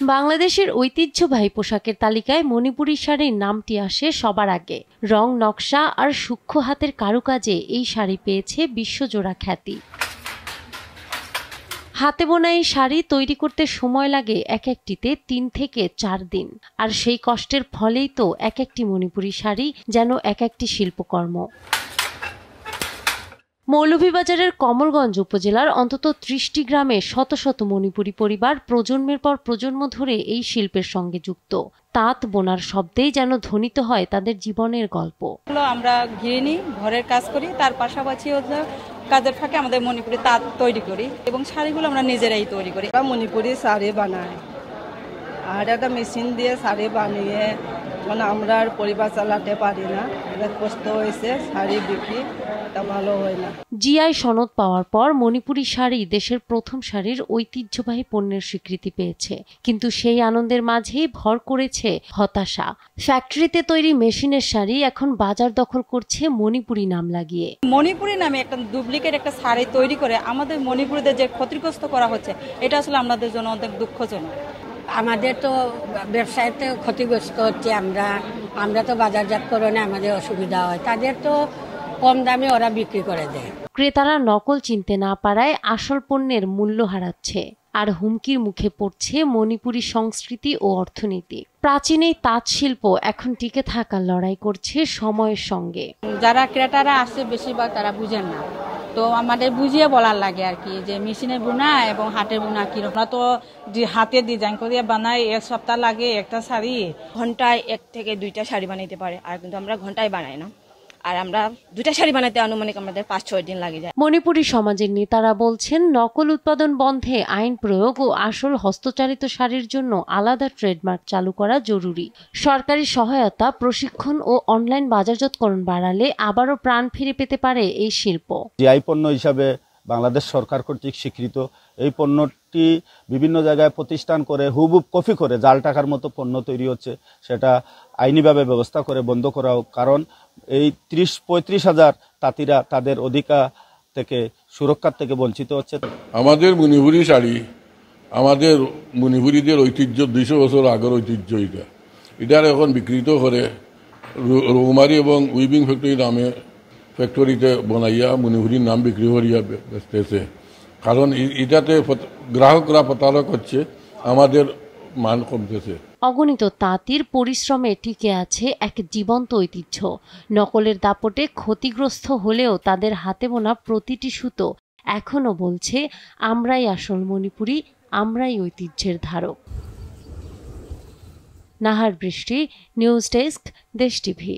বাংলাদেশের ঐতিহ্যবাহী পোশাকের তালিকায় মণিপুরী শাড়ির নামটি আসে সবার আগে। রং, নকশা আর সূক্ষ্ম হাতের কারুকাজে এই শাড়ি পেয়েছে বিশ্বজোড়া খ্যাতি। হাতে বোনা এই শাড়ি তৈরি করতে সময় লাগে এক একটিতে ৩ থেকে ৪ দিন। আর সেই কষ্টের ফলেই তো এক একটি মণিপুরী শাড়ি যেন এক একটি শিল্পকর্ম। মৌলভীবাজারের কমলগঞ্জ উপজেলার অন্তত ৩০টি গ্রামে শত শত মণিপুরী পরিবার প্রজন্মের পর প্রজন্ম ধরে এই শিল্পের সঙ্গে যুক্ত। তাঁত বোনার শব্দেই যেন ধ্বনিত হয় তাদের জীবনের গল্প। আমরা গৃহিণী, ঘরের কাজ করি, তার পাশাপাশি কাজের ফাঁকে আমাদের মণিপুরি তাঁত তৈরি করি এবং শাড়িগুলো আমরা নিজেরাই তৈরি করি। মণিপুরি শাড়ি বানাই আর একটা মেশিন দিয়ে শাড়ি বানিয়ে মানে আমরা আর পরিবার চালাতে পারি না। কষ্ট হয়েছে, শাড়ি বিক্রি ভালো হয় না। জিআই সনদ পাওয়ার পর মণিপুরী শাড়ি দেশের প্রথম সারির ঐতিহ্যবাহী পণ্যের স্বীকৃতি পেয়েছে, কিন্তু সেই আনন্দের মাঝেই ভর করেছে হতাশা। ফ্যাক্টরিতে তৈরি মেশিনের শাড়ি এখন বাজার দখল করছে মণিপুরী নাম লাগিয়ে। মণিপুরী নামে একটা ডুপ্লিকেট একটা শাড়ি তৈরি করে আমাদের মণিপুরীদের যে ক্ষতিগ্রস্ত করা হচ্ছে, এটা আসলে আমাদের জন্য অনেক দুঃখজনক। আমাদের তো ব্যবসায়তে ক্ষতিগ্রস্ত হচ্ছে, আমরা তো বাজারজাতকরণে আমাদের অসুবিধা হয়, তাদের তো কম দামে ওরা বিক্রি করে দেয়। ক্রেতারা নকল চিনতে না পারায় আসল পণ্যের মূল্য হারাচ্ছে, আর হুমকির মুখে পড়ছে মণিপুরী সংস্কৃতি ও অর্থনীতি। প্রাচীন এই তাঁত শিল্প এখন টিকে থাকার লড়াই করছে সময়ের সঙ্গে। যারা ক্রেতারা আসছে বেশিরভাগ তারা বুঝেন না, তো আমাদের বুঝিয়ে বলার লাগে আর কি, যে মেশিনে বোনা এবং হাতের বোনা কি। আমরা তো হাতে ডিজাইন করে বানাই, 1 সপ্তাহ লাগে একটা শাড়ি। ঘন্টায় 1 থেকে 2টা শাড়ি বানাইতে পারে, আর কিন্তু আমরা ঘন্টায় বানাই না। আর আমরা 2টা শাড়ি বানাইতে আনুমানিক আমাদের 5-6 দিন লাগে যায়। মণিপুরী সমাজের নেতারা বলছেন, নকল উৎপাদন বন্ধে আইন প্রয়োগ ও আসল হস্তচালিত শাড়ির জন্য আলাদা ট্রেডমার্ক চালু করা জরুরি। সরকারি সহায়তা, প্রশিক্ষণ ও অনলাইন বাজারজাতকরণ বাড়ালে আবারও প্রাণ ফিরে পেতে পারে এই শিল্প। জিআই পণ্য হিসাবে বাংলাদেশ সরকার কর্তৃক স্বীকৃত এই পণ্যটি বিভিন্ন জায়গায় প্রতিষ্ঠান করে হুবহুব কপি করে জাল টাকার মতো পণ্য তৈরি হচ্ছে, সেটা আইনিভাবে ব্যবস্থা করে বন্ধ করা হোক। কারণ এই ৩০-৩৫ হাজার তাঁতিরা তাদের অধিকার থেকে, সুরক্ষার থেকে বঞ্চিত হচ্ছে। আমাদের মণিপুরি শাড়ি, আমাদের মণিপুরীদের ঐতিহ্য ২০০ বছর আগের ঐতিহ্য। এটার এখন বিকৃত করে রৌমারি এবং উইভিং ফ্যাক্টরি নামে ফ্যাক্টরিতে বনাইয়া মণিপুরীর নাম বিক্রি করিয়া বেচতেছে। কারণ এটাতে গ্রাহকরা প্রতারক হচ্ছে, আমাদের মান কমতেছে। অগণিত তাঁতির পরিশ্রমে টিকে আছে এক জীবন্ত ঐতিহ্য। নকলের দাপটে ক্ষতিগ্রস্ত হলেও তাদের হাতে বোনা প্রতিটি সুতো এখনো বলছে, আমরাই আসল মণিপুরী, আমরাই ঐতিহ্যের ধারক। নাহার বৃষ্টি, নিউজ ডেস্ক, দেশ টিভি।